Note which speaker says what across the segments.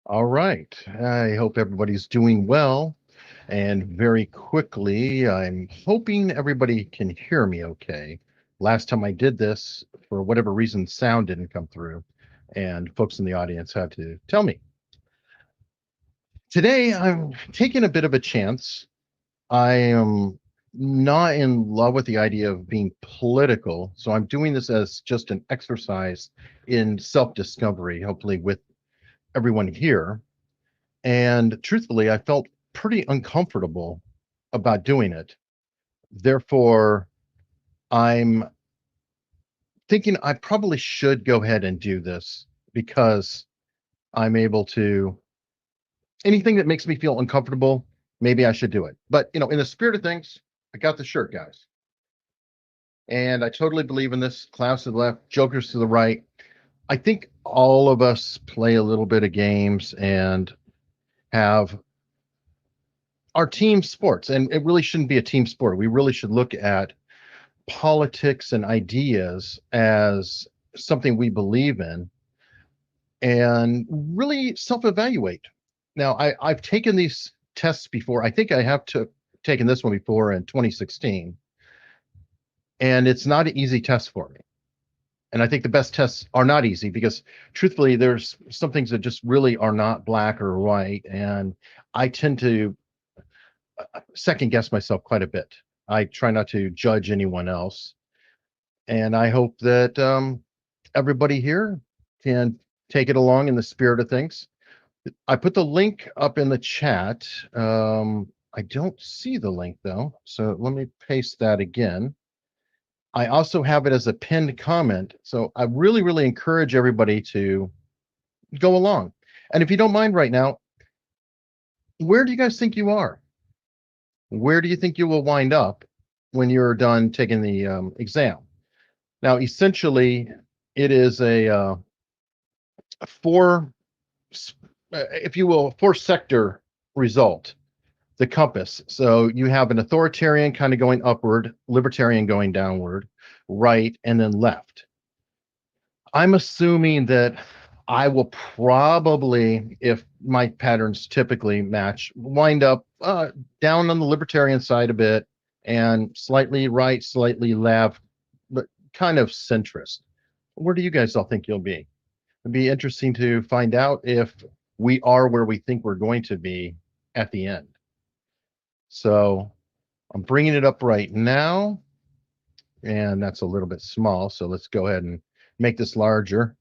Speaker 1: All right. I hope everybody's doing well. And very quickly, I'm hoping everybody can hear me okay. Last time I did this, for whatever reason, sound didn't come through, and folks in the audience had to tell me. Today, I'm taking a bit of a chance. I am not in love with the idea of being political, so I'm doing this as just an exercise in self discovery, hopefully, with everyone here. And truthfully, I felt pretty uncomfortable about doing it. Therefore, I'm thinking I probably should go ahead and do this because I'm able to anything that makes me feel uncomfortable, maybe I should do it. But, in the spirit of things, I got the shirt, guys. And I totally believe in this. Clowns to the left, jokers to the right. I think all of us play a little bit of games and have our team sports, and it really shouldn't be a team sport. We really should look at politics and ideas as something we believe in and really self-evaluate. Now, I've taken these tests before. I think I have taken this one before in 2016, and it's not an easy test for me. And I think the best tests are not easy because truthfully, there's some things that just really are not black or white. And I tend to second guess myself quite a bit. I try not to judge anyone else. And I hope that everybody here can take it along in the spirit of things. I put the link up in the chat. I don't see the link though, so let me paste that again. I also have it as a pinned comment, so I really, really encourage everybody to go along. And if you don't mind right now, where do you guys think you are? Where do you think you will wind up when you're done taking the exam? Now, essentially, it is a four, if you will, four sector result, the compass. So you have an authoritarian kind of going upward, libertarian going downward, right, and then left. I'm assuming that I will probably, if my patterns typically match, wind up down on the libertarian side a bit and slightly right, slightly left, but kind of centrist. Where do you guys all think you'll be? It'd be interesting to find out if we are where we think we're going to be at the end. So I'm bringing it up right now, and that's a little bit small. So let's go ahead and make this larger.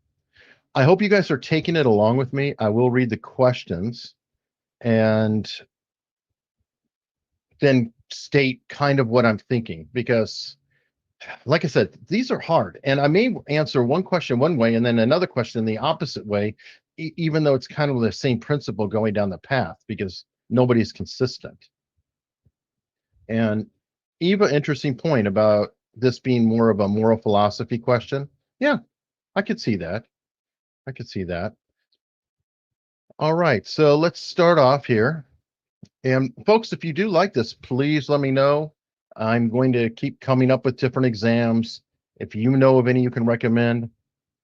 Speaker 1: I hope you guys are taking it along with me. I will read the questions and then state kind of what I'm thinking because, like I said, these are hard. And I may answer one question one way and then another question the opposite way, even though it's kind of the same principle going down the path because nobody's consistent. And Eva, interesting point about this being more of a moral philosophy question. Yeah, I could see that. I could see that. All right, so let's start off here. And folks, if you do like this, please let me know. I'm going to keep coming up with different exams. If you know of any you can recommend,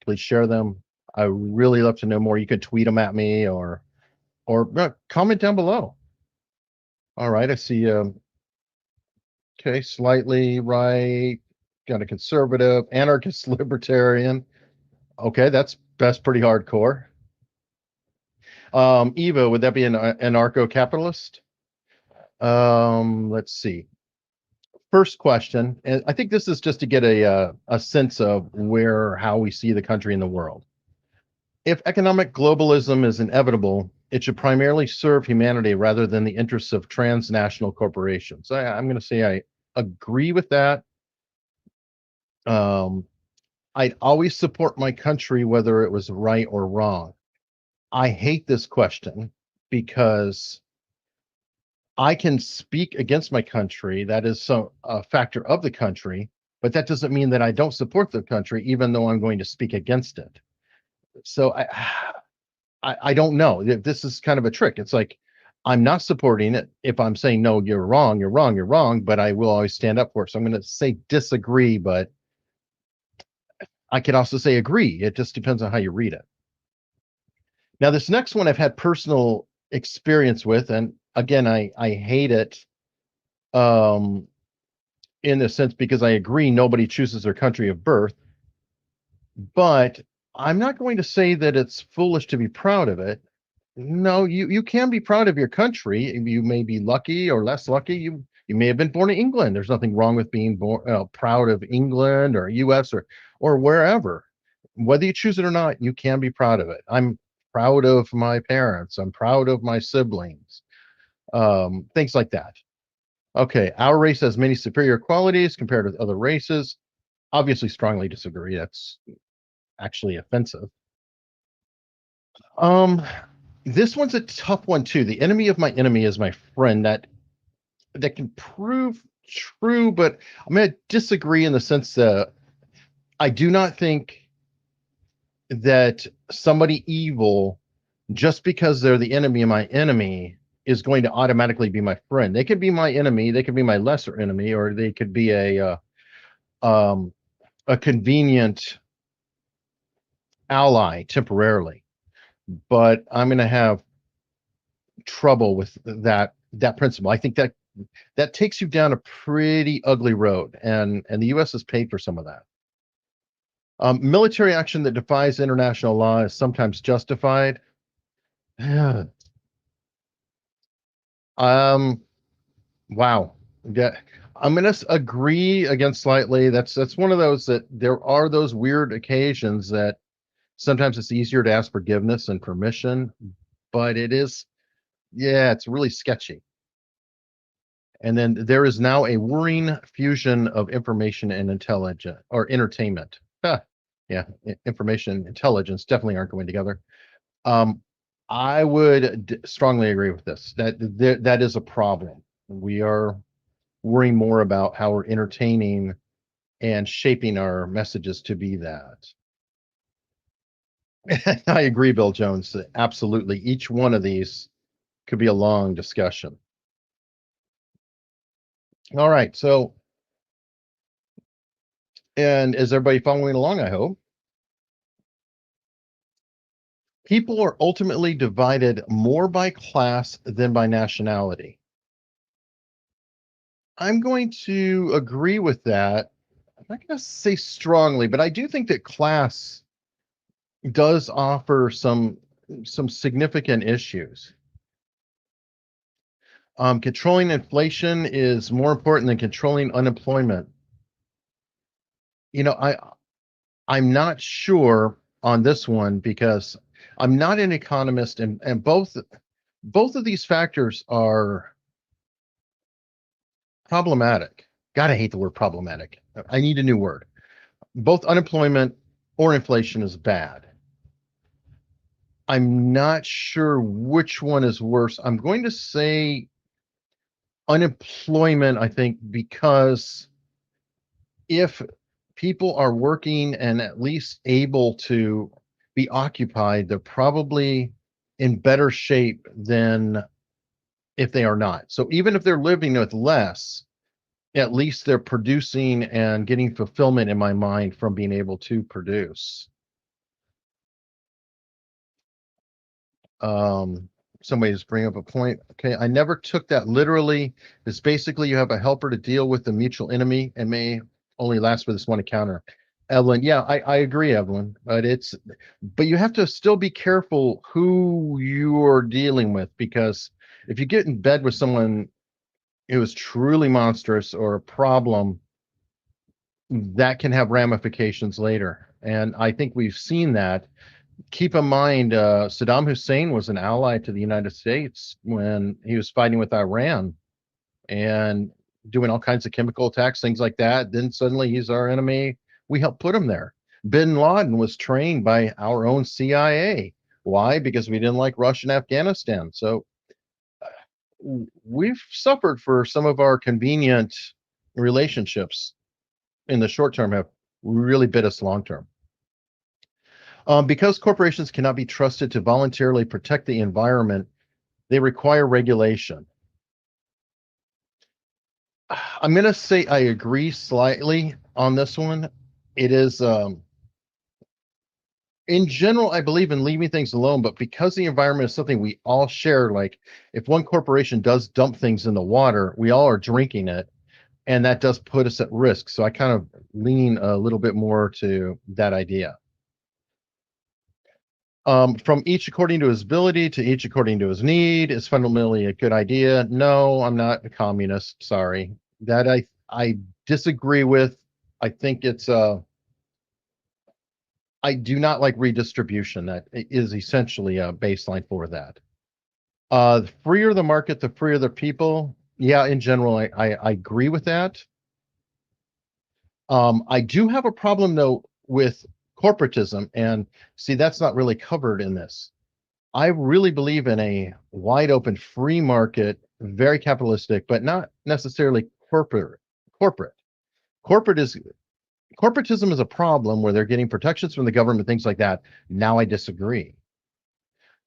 Speaker 1: please share them. I really love to know more. You can tweet them at me or comment down below. All right, I see. Okay, slightly right. Got a conservative, anarchist, libertarian. Okay, that's pretty hardcore. Eva, would that be an anarcho-capitalist? Let's see. First question, and I think this is just to get a sense of how we see the country and the world. If economic globalism is inevitable, it should primarily serve humanity rather than the interests of transnational corporations. I'm going to say I agree with that. I'd always support my country, whether it was right or wrong. I hate this question because I can speak against my country. That is a factor of the country, but that doesn't mean that I don't support the country, even though I'm going to speak against it. So I don't know. This is kind of a trick. It's like I'm not supporting it if I'm saying no, you're wrong, you're wrong, you're wrong, but I will always stand up for it. So I'm going to say disagree, but I could also say agree. It just depends on how you read it. Now, this next one I've had personal experience with, and again, I hate it um, in a sense because I agree nobody chooses their country of birth, but I'm not going to say that it's foolish to be proud of it. No, you can be proud of your country. You may be lucky or less lucky. You may have been born in England. There's nothing wrong with being born proud of England or US or wherever. Whether you choose it or not, you can be proud of it. I'm proud of my parents. I'm proud of my siblings. Things like that. Okay, our race has many superior qualities compared with other races. Obviously, strongly disagree. That's actually offensive. Um, this one's a tough one too. The enemy of my enemy is my friend. That can prove true, but I'm going to disagree in the sense that I do not think that somebody evil, just because they're the enemy of my enemy, is going to automatically be my friend. They could be my enemy, they could be my lesser enemy, or they could be um, a convenient ally temporarily. But I'm going to have trouble with that principle. I think that takes you down a pretty ugly road, and the U.S. has paid for some of that. Military action that defies international law is sometimes justified. um, wow. Yeah, I'm gonna agree again slightly. That's one of those that there are those weird occasions that sometimes it's easier to ask forgiveness and permission, but it is, yeah, it's really sketchy. And then there is now a worrying fusion of information and intelligence or entertainment. Huh. Yeah, information and intelligence definitely aren't going together. Um, I would strongly agree with this. That is a problem. We are worrying more about how we're entertaining and shaping our messages to be that. I agree, Bill Jones. Absolutely, each one of these could be a long discussion. All right, so and is everybody following along? I hope. People are ultimately divided more by class than by nationality. I'm going to agree with that. I'm not going to say strongly, but I do think that class does offer some significant issues. Controlling inflation is more important than controlling unemployment. You know, I'm not sure on this one because I'm not an economist, and both of these factors are problematic. God, I hate the word problematic. I need a new word. Both unemployment or inflation is bad. I'm not sure which one is worse. I'm going to say unemployment, I think, because if people are working and at least able to be occupied, they're probably in better shape than if they are not. So even if they're living with less, at least they're producing and getting fulfillment in my mind from being able to produce. Um, Somebody just bring up a point. Okay, I never took that literally. It's basically you have a helper to deal with the mutual enemy and may only last for this one encounter. Evelyn, yeah, I agree, Evelyn, but you have to still be careful who you're dealing with because if you get in bed with someone who is truly monstrous or a problem, that can have ramifications later. And I think we've seen that. Keep in mind, Saddam Hussein was an ally to the United States when he was fighting with Iran and doing all kinds of chemical attacks, things like that. Then suddenly he's our enemy. We helped put him there. Bin Laden was trained by our own CIA. Why? Because we didn't like Russia and Afghanistan. So we've suffered for some of our convenient relationships in the short term have really bit us long term. Because corporations cannot be trusted to voluntarily protect the environment, they require regulation. I'm going to say I agree slightly on this one. It is In general, I believe in leaving things alone, but because the environment is something we all share, like if one corporation does dump things in the water, we all are drinking it, and that does put us at risk. So I kind of lean a little bit more to that idea. From each according to his ability to each according to his need is fundamentally a good idea. No, I'm not a communist. Sorry. That I disagree with. I think it's I do not like redistribution. That is essentially a baseline for that. The freer the market, the freer the people. Yeah, in general, I agree with that. I do have a problem though with corporatism, and see, that's not really covered in this. I really believe in a wide open free market, very capitalistic, but not necessarily corporate. Corporate. Corporate is corporatism is a problem where they're getting protections from the government, things like that. Now I disagree.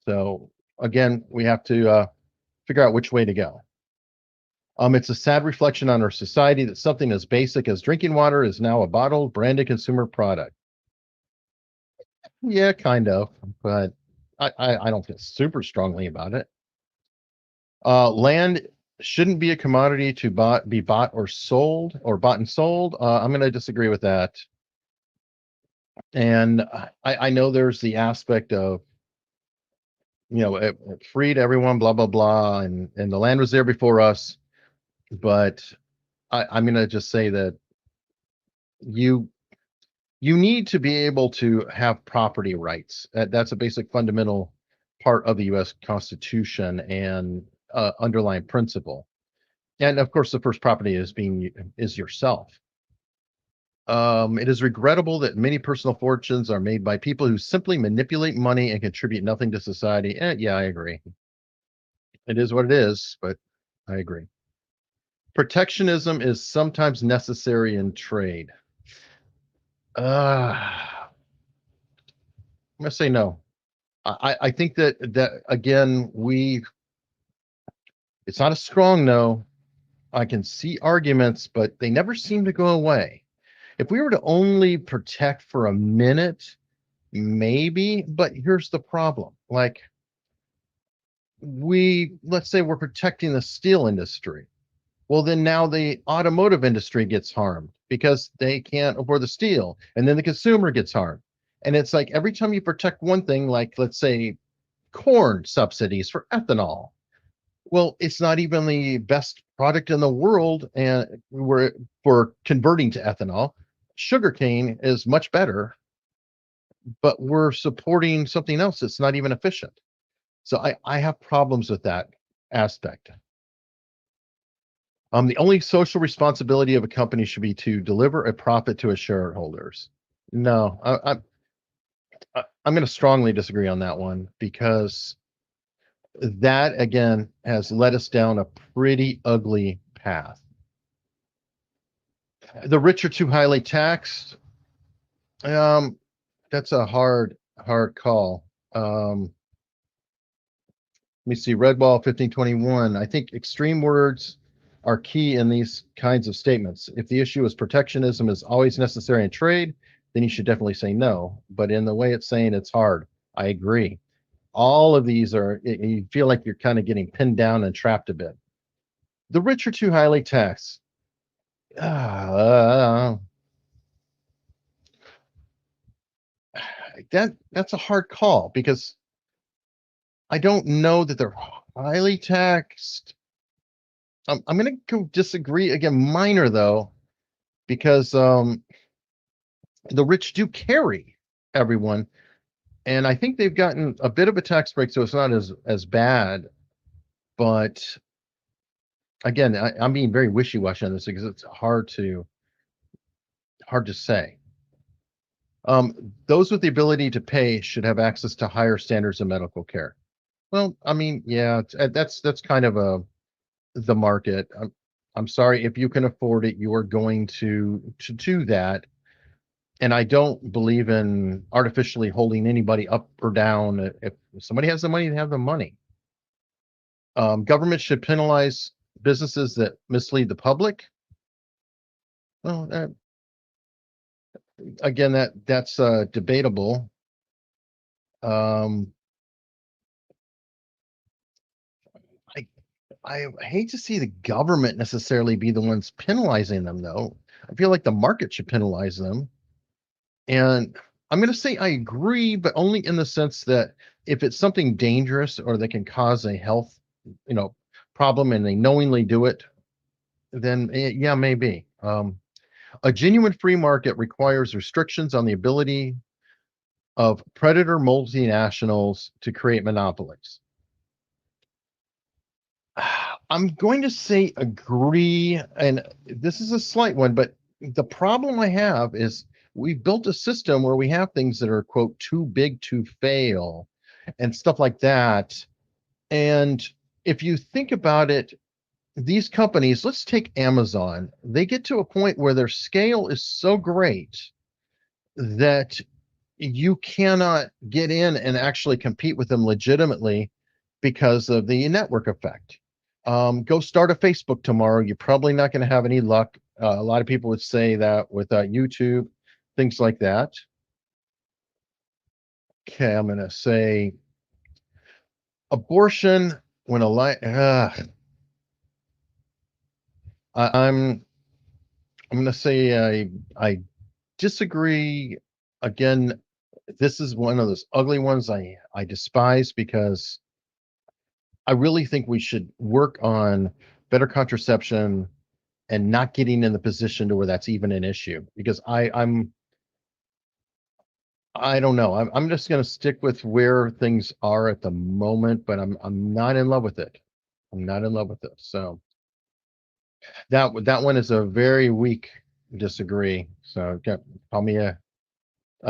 Speaker 1: So again, we have to figure out which way to go. It's a sad reflection on our society that something as basic as drinking water is now a bottled, branded consumer product. Yeah, kind of, but I don't feel super strongly about it. Land shouldn't be a commodity to be bought or sold or bought and sold. I'm going to disagree with that. And I know there's the aspect of, it freed everyone, blah, blah, blah. And the land was there before us. But I'm going to just say that you you need to be able to have property rights. That's a basic fundamental part of the U.S. Constitution and underlying principle. And of course, the first property is yourself. It is regrettable that many personal fortunes are made by people who simply manipulate money and contribute nothing to society. Yeah, I agree. It is what it is, but I agree. Protectionism is sometimes necessary in trade. I'm gonna say no. I think that again, it's not a strong no. I can see arguments, but they never seem to go away. If we were to only protect for a minute, maybe, but here's the problem. Like let's say we're protecting the steel industry. Well, then now the automotive industry gets harmed because they can't afford the steel, and then the consumer gets harmed. And it's like every time you protect one thing, like let's say corn subsidies for ethanol. Well, it's not even the best product in the world, and we're for converting to ethanol. Sugarcane is much better, but we're supporting something else that's not even efficient. So I have problems with that aspect. The only social responsibility of a company should be to deliver a profit to its shareholders. No, I'm going to strongly disagree on that one because that again has led us down a pretty ugly path. The rich are too highly taxed. Um, that's a hard call. Let me see. Redwall 1521. I think extreme words are key in these kinds of statements. If the issue is protectionism is always necessary in trade, then you should definitely say no. But in the way it's saying it's hard, I agree. All of these are, you feel like you're kind of getting pinned down and trapped a bit. The rich are too highly taxed. Uh, that's a hard call because I don't know that they're highly taxed. I'm going to go disagree again, minor though, because the rich do carry everyone, and I think they've gotten a bit of a tax break, so it's not as bad. But again, I'm being very wishy-washy on this because it's hard to say. Those with the ability to pay should have access to higher standards of medical care. Well, I mean, yeah, that's kind of the market. I'm sorry if you can afford it, you are going to do that. And I don't believe in artificially holding anybody up or down. If somebody has the money, they have the money. Government should penalize businesses that mislead the public. Well, again, that's debatable. Um, I I hate to see the government necessarily be the ones penalizing them, though. I feel like the market should penalize them. And I'm going to say I agree, but only in the sense that if it's something dangerous or that can cause a health, you know, problem and they knowingly do it, then yeah, maybe. A genuine free market requires restrictions on the ability of predator multinationals to create monopolies. I'm going to say agree, and this is a slight one, but the problem I have is we've built a system where we have things that are quote too big to fail and stuff like that. And if you think about it, these companies, let's take Amazon, they get to a point where their scale is so great that you cannot get in and actually compete with them legitimately because of the network effect. Go start a Facebook tomorrow. You're probably not going to have any luck. A lot of people would say that with YouTube, things like that. Okay, I'm going to say abortion when a li- I'm going to say I disagree. Again, this is one of those ugly ones I despise because I really think we should work on better contraception and not getting in the position to where that's even an issue because I don't know. I'm just going to stick with where things are at the moment, but I'm not in love with it. I'm not in love with it. So that one is a very weak disagree. So call me a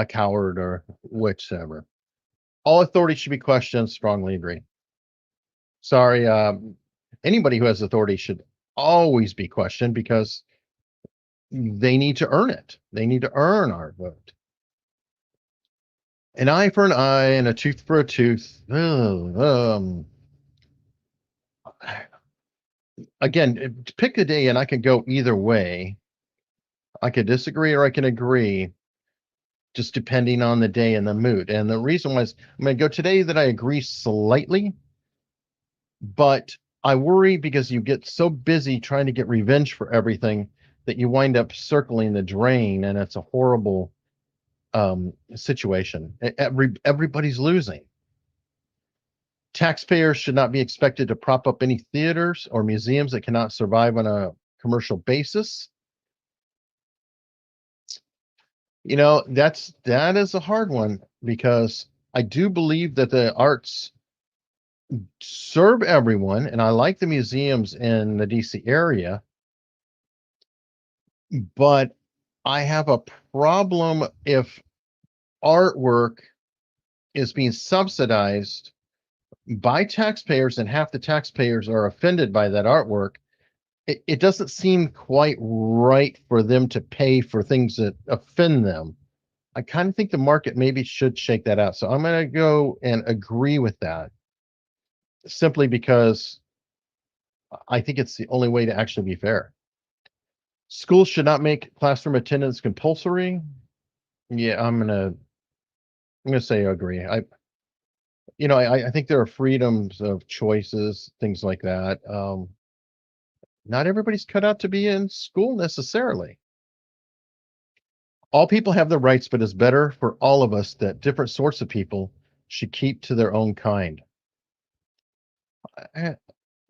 Speaker 1: coward or whichever. All authority should be questioned. Strongly agree. Sorry, anybody who has authority should always be questioned because they need to earn it. They need to earn our vote. An eye for an eye and a tooth for a tooth. Ugh, again, pick a day and I can go either way. I could disagree or I can agree, just depending on the day and the mood. And the reason was I'm going to go today that I agree slightly, but I worry because you get so busy trying to get revenge for everything that you wind up circling the drain, and it's a horrible situation. Everybody's losing. Taxpayers should not be expected to prop up any theaters or museums that cannot survive on a commercial basis. That is a hard one because I do believe that the arts serve everyone, and I like the museums in the DC area, but I have a problem if artwork is being subsidized by taxpayers and half the taxpayers are offended by that artwork. It doesn't seem quite right for them to pay for things that offend them. I kind of think the market maybe should shake that out. So I'm going to go and agree with that simply because I think it's the only way to actually be fair. Schools should not make classroom attendance compulsory. Yeah, I'm gonna say I agree. I think there are freedoms of choices, things like that. Not everybody's cut out to be in school necessarily. All people have their rights, but it's better for all of us that different sorts of people should keep to their own kind. I,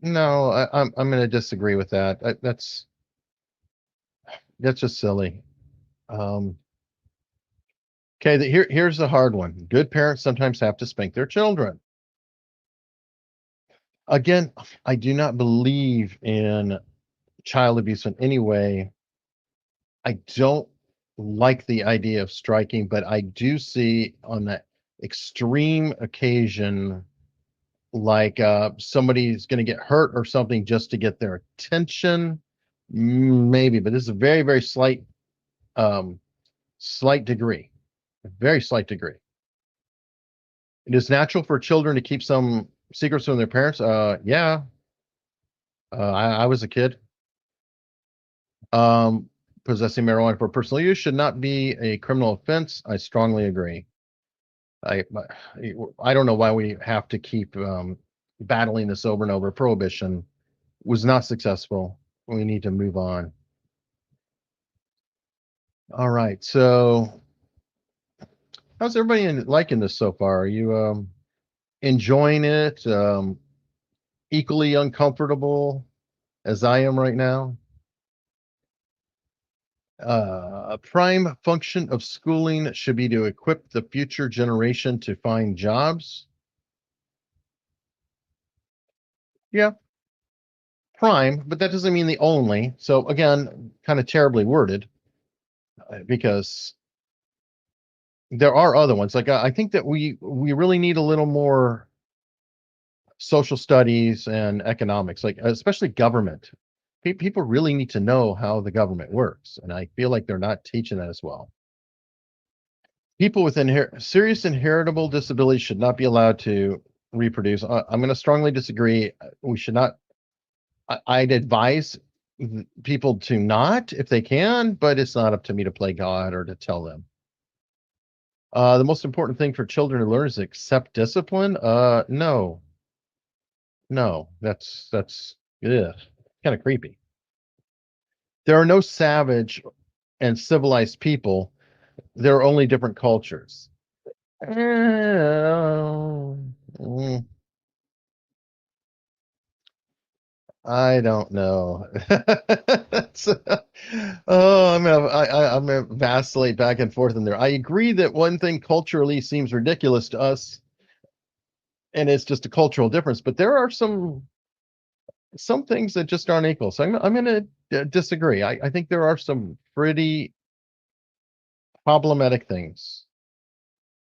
Speaker 1: no, I'm going to disagree with that. That's just silly. Um, okay, here's the hard one. Good parents sometimes have to spank their children. Again, I do not believe in child abuse in any way. I don't like the idea of striking, but I do see on that extreme occasion, like somebody's going to get hurt or something just to get their attention, maybe. But this is a very, very um, slight degree, a very slight degree. It is natural for children to keep some secrets from their parents. Yeah, I was a kid. Um, Possessing marijuana for personal use should not be a criminal offense. I strongly agree. I I don't know why we have to keep battling this over and over. Prohibition was not successful. We need to move on. All right. So, how's everybody liking this so far? Are you enjoying it? Equally uncomfortable as I am right now? A prime function of schooling should be to equip the future generation to find jobs. Yeah, prime, but that doesn't mean the only. So again, kind of terribly worded because there are other ones. Like I think that we really need a little more social studies and economics, like especially government. People really need to know how the government works, and I feel like they're not teaching that as well. People with serious inheritable disabilities should not be allowed to reproduce. I'm going to strongly disagree. We should not. I'd advise people to not if they can, but it's not up to me to play God or to tell them. The most important thing for children to learn is accept discipline. No, no, that's kind of creepy. There are no savage and civilized people. There are only different cultures. Oh, mm, I don't know. I'm gonna vacillate back and forth in there. I agree that one thing culturally seems ridiculous to us, and it's just a cultural difference. But there are some things that just aren't equal. So I'm gonna disagree. I think there are some pretty problematic things,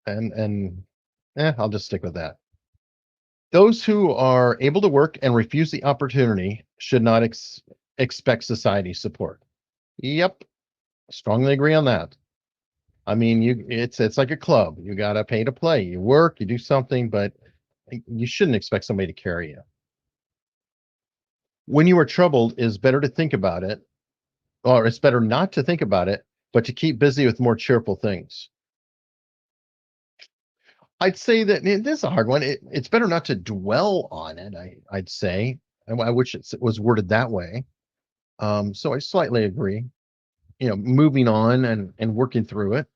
Speaker 1: and I'll just stick with that. Those who are able to work and refuse the opportunity should not expect society support. Yep, strongly agree on that. I mean, it's like a club. You got to pay to play. You work, you do something, but you shouldn't expect somebody to carry you. When you are troubled, it is better to think about it, or it's better not to think about it, but to keep busy with more cheerful things. I'd say that this is a hard one. It's better not to dwell on it. I'd say. I wish it was worded that way. So I slightly agree. Moving on and working through it.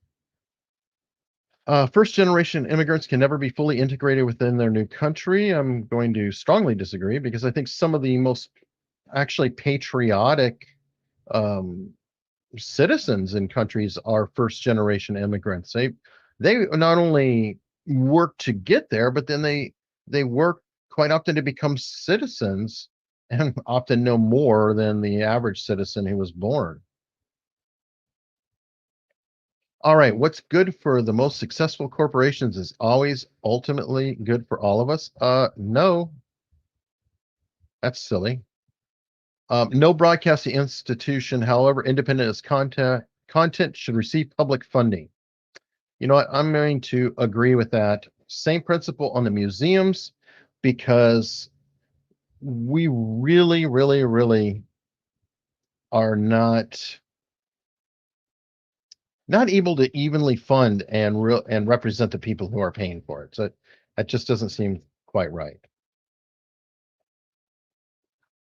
Speaker 1: First generation immigrants can never be fully integrated within their new country. I'm going to strongly disagree because I think some of the most actually patriotic um, citizens in countries are first generation immigrants. They not only work to get there, but then they work quite often to become citizens and often know more than the average citizen who was born. All right, what's good for the most successful corporations is always ultimately good for all of us. No, that's silly. No broadcasting institution, however independent as content should receive public funding. You know what? I'm going to agree with that. Same principle on the museums because we really, really, really are not able to evenly fund and represent the people who are paying for it. So that just doesn't seem quite right.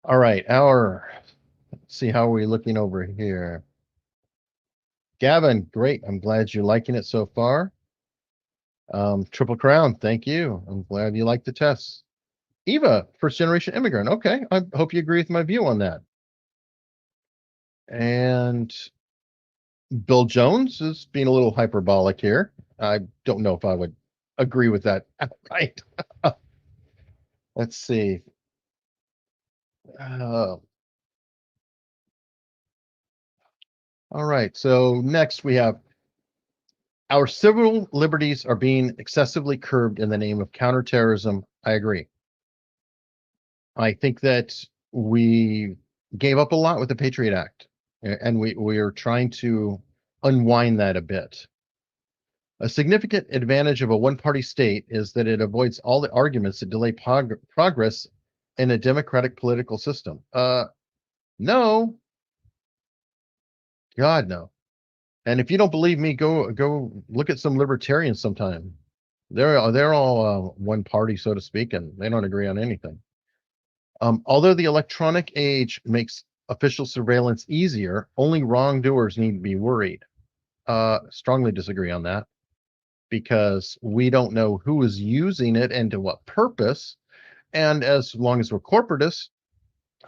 Speaker 1: All right, let's see how are we looking over here. Gavin, great. I'm glad you're liking it so far. Triple Crown, thank you. I'm glad you like the tests. Eva, first generation immigrant. Okay, I hope you agree with my view on that. And Bill Jones is being a little hyperbolic here. I don't know if I would agree with that. Right. Let's see. Uh, all right. So next we have our civil liberties are being excessively curbed in the name of counterterrorism. I agree. I think that we gave up a lot with the Patriot Act, and we are trying to unwind that a bit. A significant advantage of a one-party state is that it avoids all the arguments that delay progress in a democratic political system. No, God, no. And if you don't believe me, go look at some libertarians sometime. They're all one party, so to speak, and they don't agree on anything. Although the electronic age makes official surveillance easier, only wrongdoers need to be worried. Strongly disagree on that because we don't know who is using it and to what purpose. And as long as we're corporatists,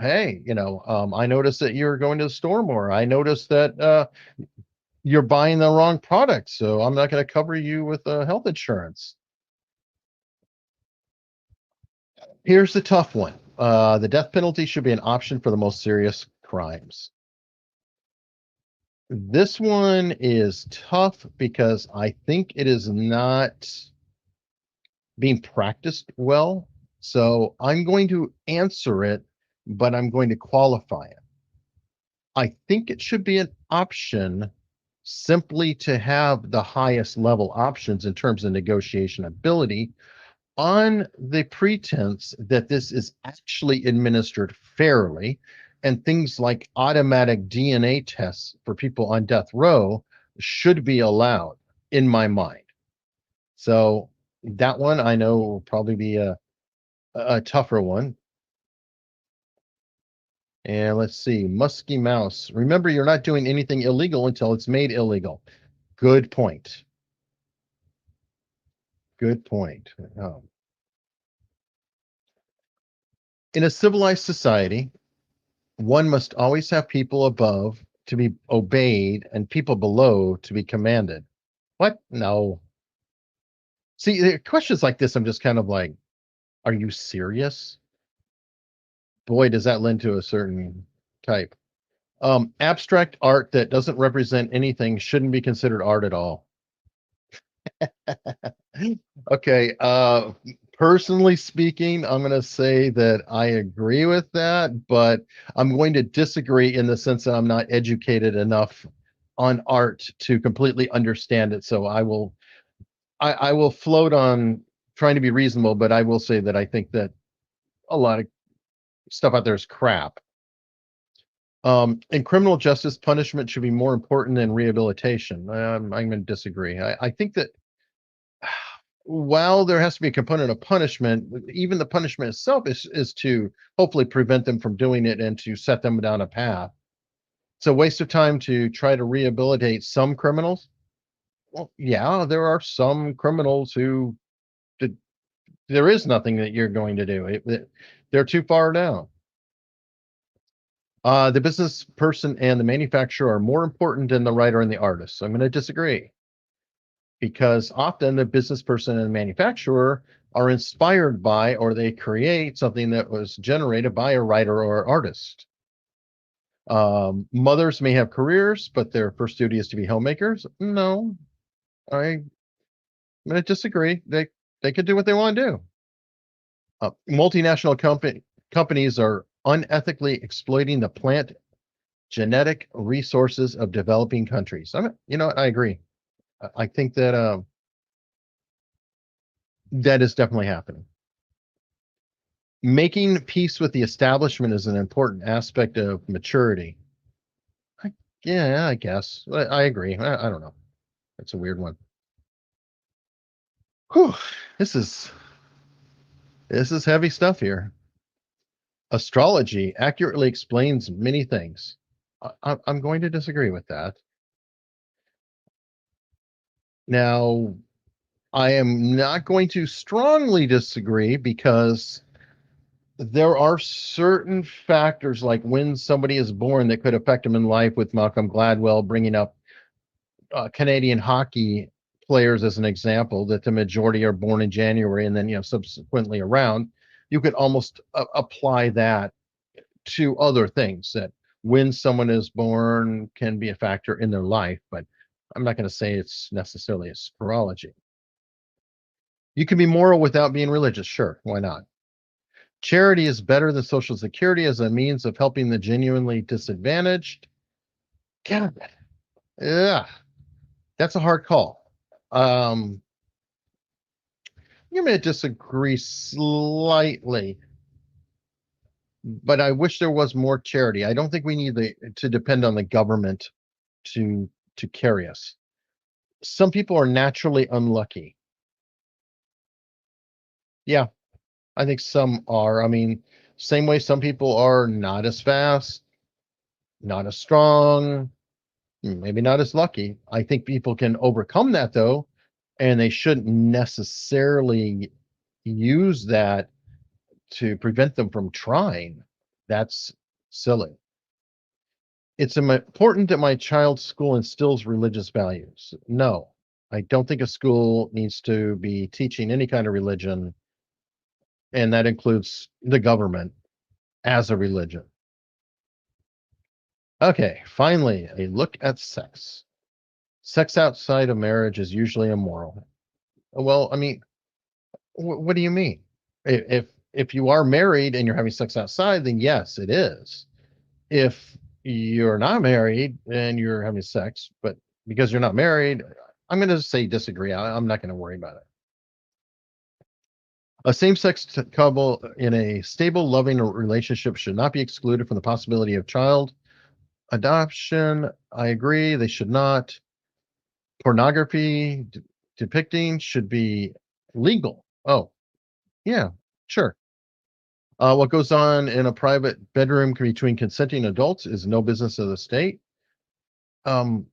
Speaker 1: hey, I noticed that you're going to the store more. I noticed that you're buying the wrong product, so I'm not going to cover you with health insurance. Here's the tough one. The death penalty should be an option for the most serious crimes. This one is tough because I think it is not being practiced well. So I'm going to answer it, but I'm going to qualify it. I think it should be an option simply to have the highest level options in terms of negotiation ability on the pretense that this is actually administered fairly, and things like automatic DNA tests for people on death row should be allowed in my mind. So that one I know will probably be a tougher one. And let's see, Musky Mouse. Remember, you're not doing anything illegal until it's made illegal. Good point. Good point. Um, in a civilized society, one must always have people above to be obeyed and people below to be commanded. What? No. See, questions like this, I'm just kind of like, are you serious? Boy, does that lend to a certain type. Abstract art that doesn't represent anything shouldn't be considered art at all. Okay, personally speaking, I'm gonna say that I agree with that, but I'm going to disagree in the sense that I'm not educated enough on art to completely understand it. So I will float on trying to be reasonable, but I will say that I think that a lot of stuff out there is crap. In criminal justice, punishment should be more important than rehabilitation. I'm going to disagree. I think that while there has to be a component of punishment, even the punishment itself is to hopefully prevent them from doing it and to set them down a path. It's a waste of time to try to rehabilitate some criminals. Well, yeah, there are some criminals who did, there is nothing that you're going to do. They're too far down. The business person and the manufacturer are more important than the writer and the artist. So I'm going to disagree because often the business person and the manufacturer are inspired by or they create something that was generated by a writer or artist. Mothers may have careers, but their first duty is to be homemakers. No, I'm going to disagree. They could do what they want to do. Multinational companies are unethically exploiting the plant genetic resources of developing countries. You know what? I agree. I think that that is definitely happening. Making peace with the establishment is an important aspect of maturity. I, yeah, I guess. I agree. I don't know. It's a weird one. Whew, this is heavy stuff here. Astrology accurately explains many things. I'm going to disagree with that. Now, I am not going to strongly disagree because there are certain factors like when somebody is born that could affect them in life, with Malcolm Gladwell bringing up Canadian hockey players as an example, that the majority are born in January and then, subsequently around. You could almost apply that to other things, that when someone is born can be a factor in their life, but I'm not going to say it's necessarily astrology. You can be moral without being religious. Sure, why not? Charity is better than Social Security as a means of helping the genuinely disadvantaged. God, yeah, that's a hard call. You may disagree slightly, but I wish there was more charity. I don't think we need to depend on the government to carry us. Some people are naturally unlucky. Yeah, I think some are. I mean, same way some people are not as fast, not as strong, maybe not as lucky. I think people can overcome that though, and they shouldn't necessarily use that to prevent them from trying. That's silly. It's important that my child's school instills religious values. No, I don't think a school needs to be teaching any kind of religion, and that includes the government as a religion. Okay, finally, a look at sex. Sex outside of marriage is usually immoral. Well, I mean, what do you mean? If you are married and you're having sex outside, then yes, it is. If you're not married and you're having sex, but because you're not married, I'm going to say disagree. I'm not going to worry about it. A same-sex couple in a stable, loving relationship should not be excluded from the possibility of child adoption. I agree. They should not. Pornography depicting should be legal. Oh, yeah, sure. What goes on in a private bedroom between consenting adults is no business of the state. Um,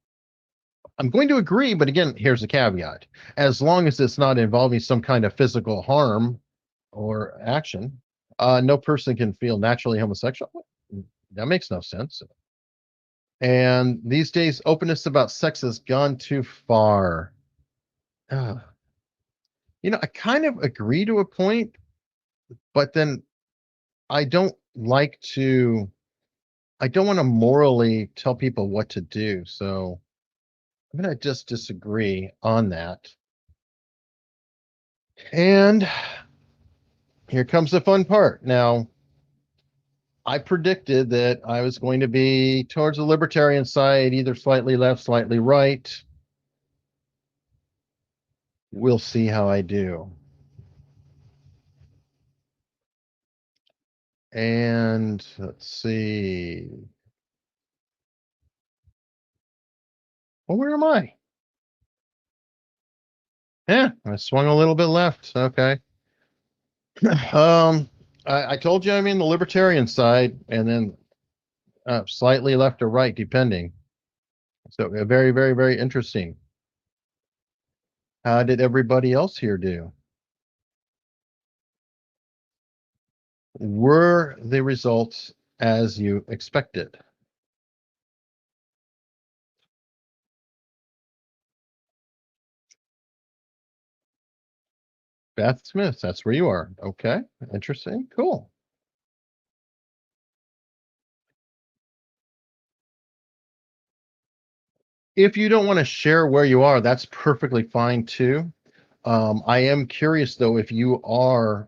Speaker 1: I'm going to agree, but again, here's the caveat. As long as it's not involving some kind of physical harm or action, no person can feel naturally homosexual. That makes no sense. And these days, openness about sex has gone too far. Ugh. I kind of agree to a point, but then I don't like to, I don't want to morally tell people what to do. So I'm going to just disagree on that. And here comes the fun part. Now, I predicted that I was going to be towards the libertarian side, either slightly left, slightly right. We'll see how I do. And let's see. Well, where am I? Yeah, I swung a little bit left. Okay. Um, I told you I'm in the libertarian side, and then slightly left or right, depending. So very, very, very interesting. How did everybody else here do? Were the results as you expected? Beth Smith, that's where you are. Okay, interesting. Cool. If you don't want to share where you are, that's perfectly fine too. I am curious though if you are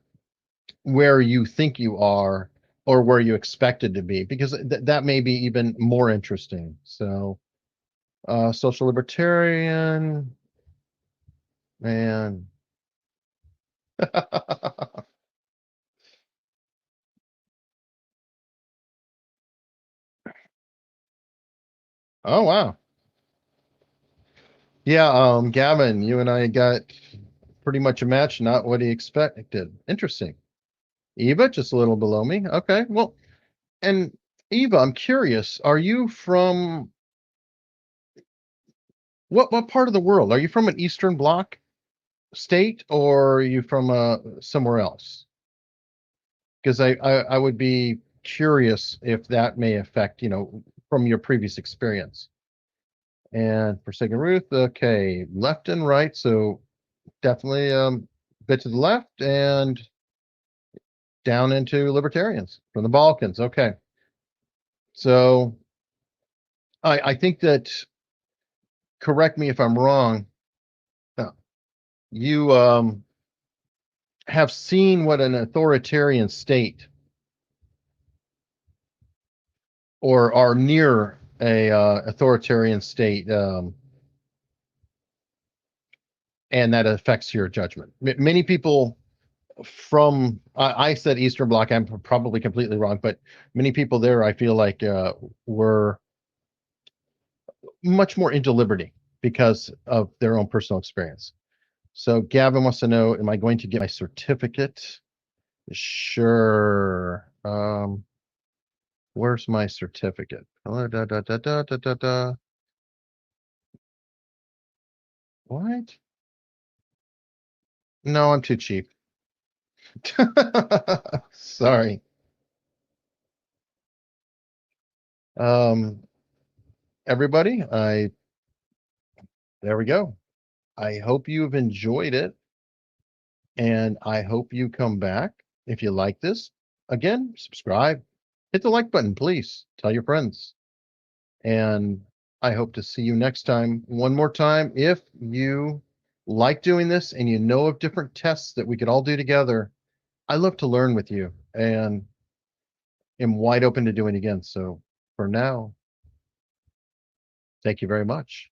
Speaker 1: where you think you are or where you expected to be, because that may be even more interesting. So, social libertarian, man. Oh wow. Yeah, Gavin, you and I got pretty much a match, not what he expected. Interesting. Eva, just a little below me. Okay. Well, and Eva, I'm curious, are you from what part of the world? Are you from an Eastern Bloc state or are you from somewhere else? Because I would be curious if that may affect, from your previous experience. And Forsaken Ruth, okay, left and right, so definitely a bit to the left and down into libertarians from the Balkans. Okay. So I think that, correct me if I'm wrong, uh, you have seen what an authoritarian state or are near a authoritarian state, and that affects your judgment. Many people from, I said Eastern Bloc, I'm probably completely wrong, but many people there, I feel like, were much more into liberty because of their own personal experience. So Gavin wants to know, am I going to get my certificate? Sure. Where's my certificate? Da, da, da, da, da, da, da. What? No, I'm too cheap. Sorry. Um, everybody, there we go. I hope you've enjoyed it, and I hope you come back. If you like this, again, subscribe, hit the like button, please. Tell your friends. And I hope to see you next time. One more time, if you like doing this and you know of different tests that we could all do together, I love to learn with you and am wide open to doing it again. So for now, thank you very much.